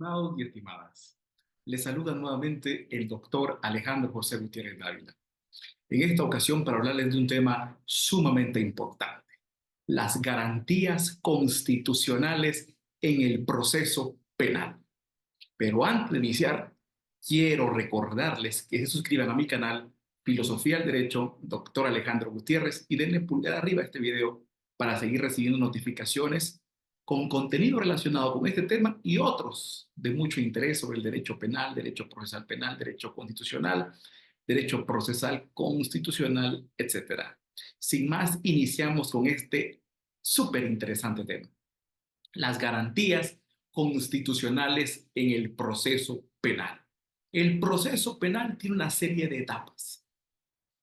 Estimados y estimadas, les saluda nuevamente el doctor Alejandro José Gutiérrez Dávila. En esta ocasión para hablarles de un tema sumamente importante, las garantías constitucionales en el proceso penal. Pero antes de iniciar, quiero recordarles que se suscriban a mi canal Filosofía del Derecho, doctor Alejandro Gutiérrez, y denle pulgar arriba a este video para seguir recibiendo notificaciones con contenido relacionado con este tema y otros de mucho interés sobre el derecho penal, derecho procesal penal, derecho constitucional, derecho procesal constitucional, etcétera. Sin más, iniciamos con este súper interesante tema, las garantías constitucionales en el proceso penal. El proceso penal tiene una serie de etapas.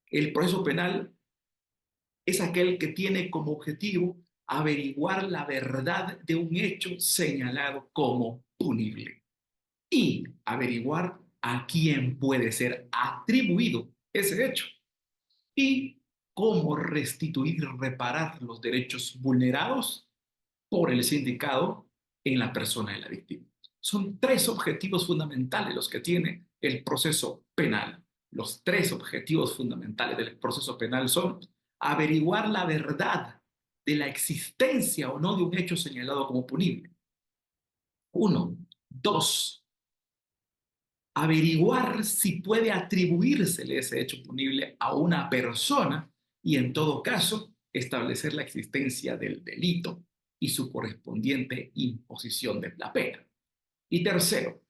El proceso penal es aquel que tiene como objetivo averiguar la verdad de un hecho señalado como punible y averiguar a quién puede ser atribuido ese hecho y cómo restituir y reparar los derechos vulnerados por el sindicado en la persona de la víctima. Son tres objetivos fundamentales los que tiene el proceso penal. Los tres objetivos fundamentales del proceso penal son averiguar la verdad de la existencia o no de un hecho señalado como punible. Uno. Dos, averiguar si puede atribuírsele ese hecho punible a una persona y, en todo caso, establecer la existencia del delito y su correspondiente imposición de la pena. Y tercero,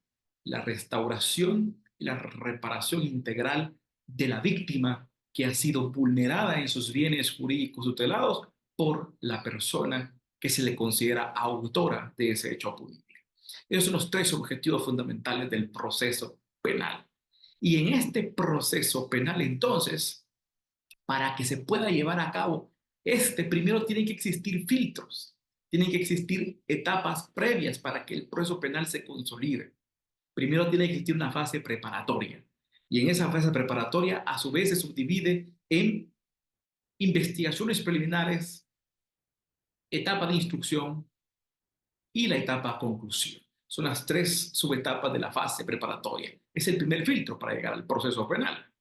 la restauración y la reparación integral de la víctima que ha sido vulnerada en sus bienes jurídicos tutelados por la persona que se le considera autora de ese hecho punible. Esos son los tres objetivos fundamentales del proceso penal. Y en este proceso penal, entonces, para que se pueda llevar a cabo, primero tienen que existir filtros, tienen que existir etapas previas para que el proceso penal se consolide. Primero tiene que existir una fase preparatoria. Y en esa fase preparatoria, a su vez, se subdivide en investigaciones preliminares, etapa de instrucción y la etapa conclusión. Son las tres subetapas de la fase preparatoria. Es el primer filtro para llegar al proceso penal.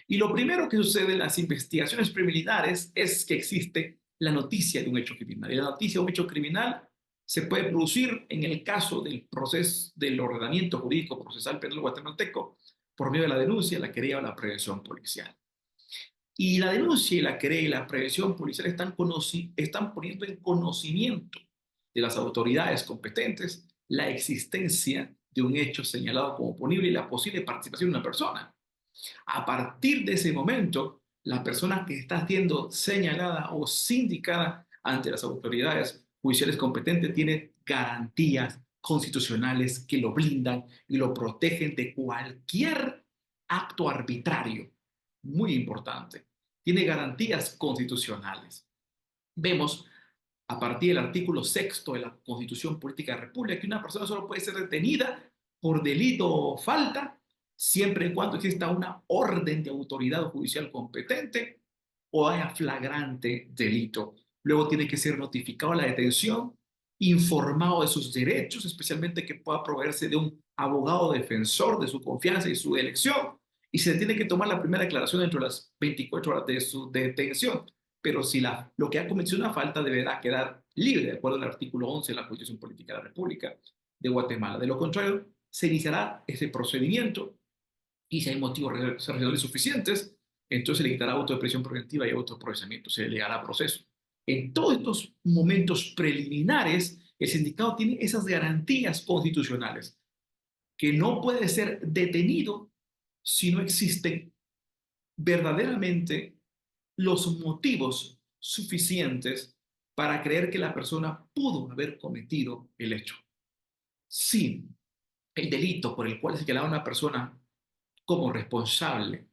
Y lo primero que sucede en las investigaciones preliminares es que existe la noticia de un hecho criminal. Y la noticia de un hecho criminal se puede producir en el caso del proceso del ordenamiento jurídico procesal penal guatemalteco por medio de la denuncia, la querella o la prevención policial. Y la denuncia y la querella y la prevención policial están poniendo en conocimiento de las autoridades competentes la existencia de un hecho señalado como punible y la posible participación de una persona. A partir de ese momento, la persona que está siendo señalada o sindicada ante las autoridades judiciales competentes tiene garantías constitucionales que lo blindan y lo protegen de cualquier acto arbitrario. Muy importante. Tiene garantías constitucionales. Vemos a partir del artículo sexto de la Constitución Política de la República que una persona solo puede ser detenida por delito o falta siempre y cuando exista una orden de autoridad judicial competente o haya flagrante delito. Luego tiene que ser notificado la detención, informado de sus derechos, especialmente que pueda proveerse de un abogado defensor de su confianza y su elección, y se tiene que tomar la primera declaración dentro de las 24 horas de su detención. Pero si lo que ha cometido una falta deberá quedar libre, de acuerdo al artículo 11 de la Constitución Política de la República de Guatemala. De lo contrario, se iniciará ese procedimiento y si hay motivos racionales suficientes, entonces se le dictará auto de prisión preventiva y autoprocesamiento, se le dará proceso. En todos estos momentos preliminares, el sindicato tiene esas garantías constitucionales, que no puede ser detenido si no existen verdaderamente los motivos suficientes para creer que la persona pudo haber cometido el hecho. Si el delito por el cual se señalaba a una persona como responsable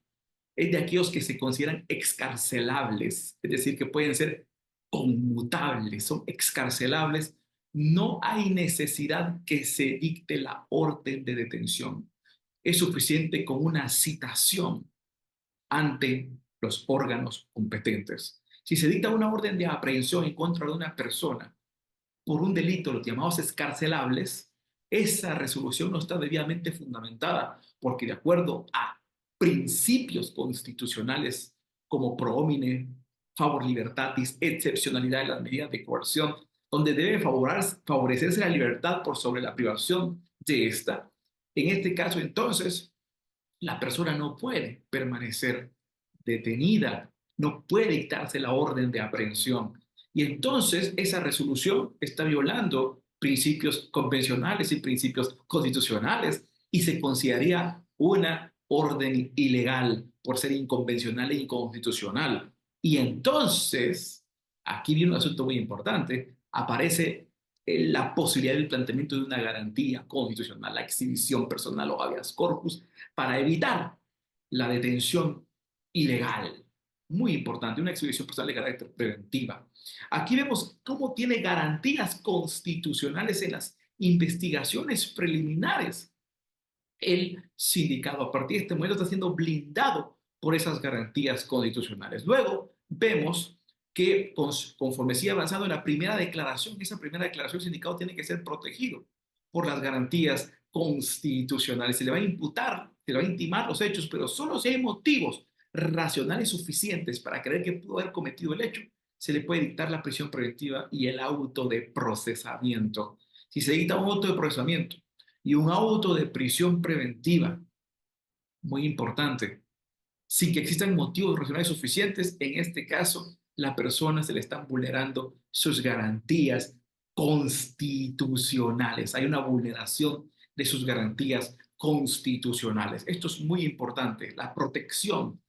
es de aquellos que se consideran excarcelables, es decir, que pueden ser conmutables, son excarcelables, no hay necesidad que se dicte la orden de detención. Es suficiente con una citación ante los órganos competentes. Si se dicta una orden de aprehensión en contra de una persona por un delito, los llamados excarcelables, esa resolución no está debidamente fundamentada, porque de acuerdo a principios constitucionales como pro homine, favor libertatis, excepcionalidad de las medidas de coerción, donde debe favorecerse la libertad por sobre la privación de esta. En este caso, entonces, la persona no puede permanecer detenida, no puede dictarse la orden de aprehensión. Y entonces esa resolución está violando principios convencionales y principios constitucionales y se consideraría una orden ilegal por ser inconvencional e inconstitucional. Y entonces, aquí viene un asunto muy importante, aparece la posibilidad del planteamiento de una garantía constitucional, la exhibición personal o habeas corpus, para evitar la detención ilegal. Muy importante, una exhibición personal de carácter preventiva. Aquí vemos cómo tiene garantías constitucionales en las investigaciones preliminares. El sindicato a partir de este momento está siendo blindado por esas garantías constitucionales. Luego vemos que conforme sigue avanzando en la primera declaración, esa primera declaración, el sindicato tiene que ser protegido por las garantías constitucionales. Se le va a imputar, se le va a intimar los hechos, pero solo si hay motivos racionales suficientes para creer que pudo haber cometido el hecho, se le puede dictar la prisión preventiva y el auto de procesamiento. Si se dicta un auto de procesamiento y un auto de prisión preventiva, muy importante, sin que existan motivos racionales suficientes, en este caso, la persona se le están vulnerando sus garantías constitucionales. Hay una vulneración de sus garantías constitucionales. Esto es muy importante, la protección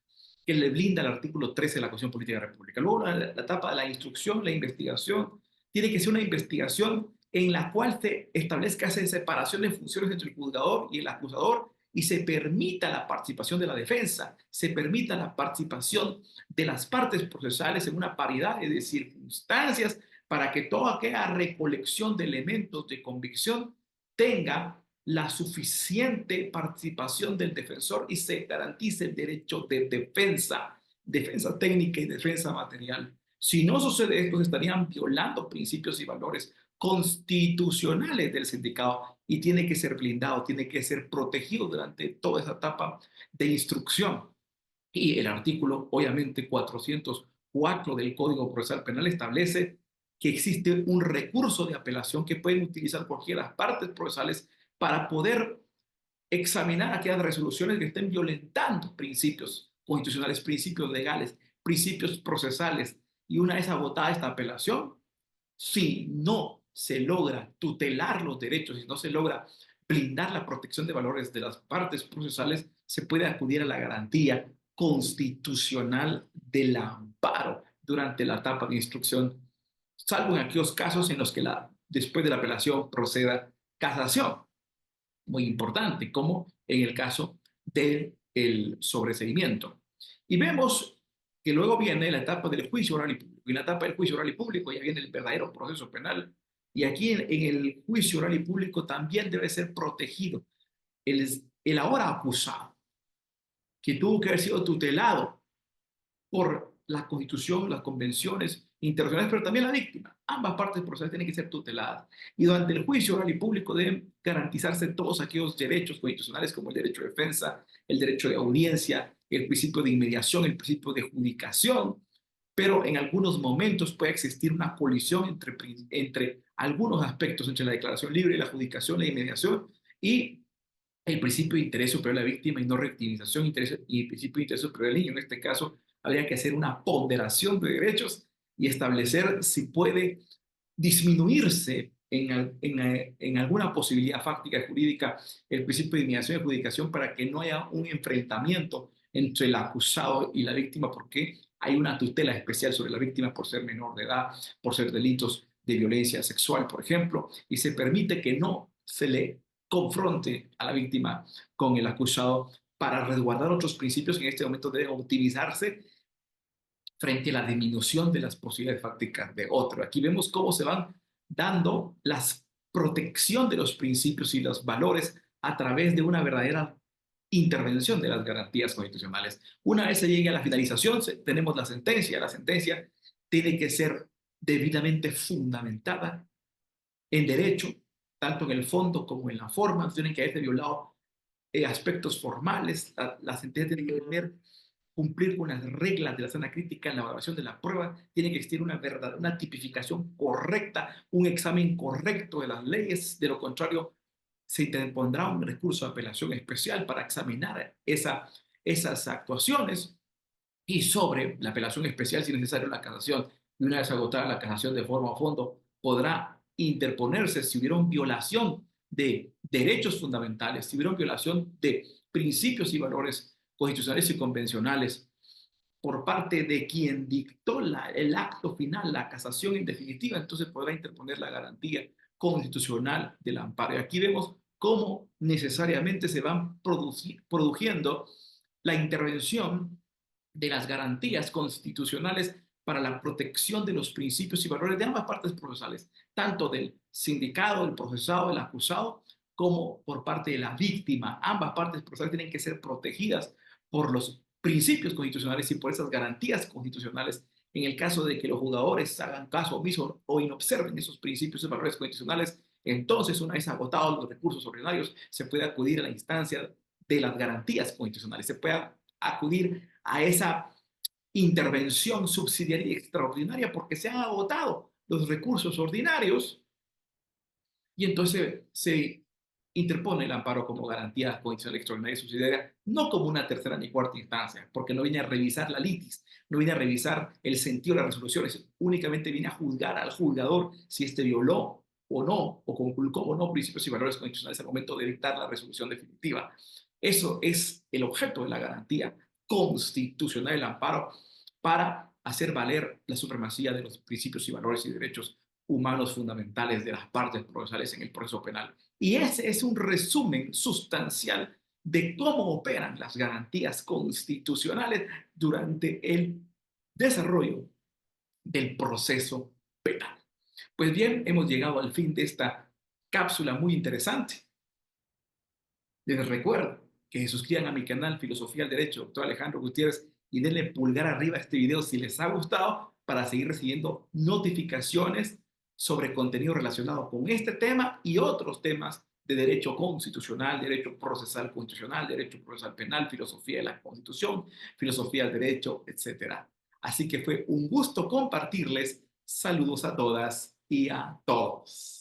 que le blinda el artículo 13 de la Constitución Política de la República. Luego, la etapa de la instrucción, la investigación, tiene que ser una investigación en la cual se establezca esa separación de funciones entre el juzgador y el acusador y se permita la participación de la defensa, se permita la participación de las partes procesales en una paridad de circunstancias para que toda aquella recolección de elementos de convicción tenga la suficiente participación del defensor y se garantice el derecho de defensa, defensa técnica y defensa material. Si no sucede esto, se estarían violando principios y valores constitucionales del sindicato y tiene que ser blindado, tiene que ser protegido durante toda esa etapa de instrucción. Y el artículo, obviamente, 404 del Código Procesal Penal establece que existe un recurso de apelación que pueden utilizar cualquiera de las partes procesales para poder examinar aquellas resoluciones que estén violentando principios constitucionales, principios legales, principios procesales. Y una vez agotada esta apelación, si no se logra tutelar los derechos, si no se logra blindar la protección de valores de las partes procesales, se puede acudir a la garantía constitucional del amparo durante la etapa de instrucción, salvo en aquellos casos en los que después de la apelación proceda casación. Muy importante, como en el caso del sobreseimiento. Y vemos que luego viene la etapa del juicio oral y público. Y en la etapa del juicio oral y público ya viene el verdadero proceso penal. Y aquí en el juicio oral y público también debe ser protegido el ahora acusado, que tuvo que haber sido tutelado por la Constitución, las convenciones internacionales, pero también la víctima. Ambas partes procesales tienen que ser tuteladas. Y durante el juicio oral y público deben garantizarse todos aquellos derechos constitucionales como el derecho de defensa, el derecho de audiencia, el principio de inmediación, el principio de judicación, pero en algunos momentos puede existir una colisión entre algunos aspectos, entre la declaración libre, la judicación, la inmediación y el principio de interés superior de la víctima y no revictimización y el principio de interés superior del niño. En este caso, habría que hacer una ponderación de derechos y establecer si puede disminuirse en alguna posibilidad fáctica jurídica el principio de inmediación y adjudicación para que no haya un enfrentamiento entre el acusado y la víctima, porque hay una tutela especial sobre la víctima por ser menor de edad, por ser delitos de violencia sexual, por ejemplo, y se permite que no se le confronte a la víctima con el acusado para resguardar otros principios que en este momento deben optimizarse frente a la disminución de las posibilidades fácticas de otro. Aquí vemos cómo se van dando la protección de los principios y los valores a través de una verdadera intervención de las garantías constitucionales. Una vez se llegue a la finalización, tenemos la sentencia. La sentencia tiene que ser debidamente fundamentada en derecho, tanto en el fondo como en la forma, tienen que haberse violado aspectos formales, la sentencia tiene que tener, cumplir con las reglas de la sana crítica en la evaluación de la prueba, tiene que existir una verdad, una tipificación correcta, un examen correcto de las leyes, de lo contrario se interpondrá un recurso de apelación especial para examinar esas actuaciones y sobre la apelación especial, si es necesario, la casación. Y una vez agotada la casación de forma a fondo, podrá interponerse si hubiera una violación de derechos fundamentales, si hubiera una violación de principios y valores constitucionales y convencionales por parte de quien dictó el acto final, la casación en definitiva, entonces podrá interponer la garantía constitucional del amparo. Y aquí vemos cómo necesariamente se van produciendo la intervención de las garantías constitucionales para la protección de los principios y valores de ambas partes procesales, tanto del sindicado, del procesado, del acusado, como por parte de la víctima. Ambas partes procesales tienen que ser protegidas por los principios constitucionales y por esas garantías constitucionales. En el caso de que los jugadores hagan caso omiso o inobserven esos principios y valores constitucionales, entonces, una vez agotados los recursos ordinarios, se puede acudir a la instancia de las garantías constitucionales, se puede acudir a esa intervención subsidiaria y extraordinaria porque se han agotado los recursos ordinarios y entonces se interpone el amparo como garantía condicional extraordinaria y subsidiaria, no como una tercera ni cuarta instancia, porque no viene a revisar la litis, no viene a revisar el sentido de las resoluciones, únicamente viene a juzgar al juzgador si éste violó o no, o conculcó o no principios y valores constitucionales al momento de dictar la resolución definitiva. Eso es el objeto de la garantía constitucional del amparo para hacer valer la supremacía de los principios y valores y derechos humanos fundamentales de las partes procesales en el proceso penal. Y ese es un resumen sustancial de cómo operan las garantías constitucionales durante el desarrollo del proceso penal. Pues bien, hemos llegado al fin de esta cápsula muy interesante. Les recuerdo que se suscriban a mi canal Filosofía del Derecho, doctor Alejandro Gutiérrez, y denle pulgar arriba a este video si les ha gustado para seguir recibiendo notificaciones sobre contenido relacionado con este tema y otros temas de derecho constitucional, derecho procesal constitucional, derecho procesal penal, filosofía de la Constitución, filosofía del derecho, etcétera. Así que fue un gusto compartirles. Saludos a todas y a todos.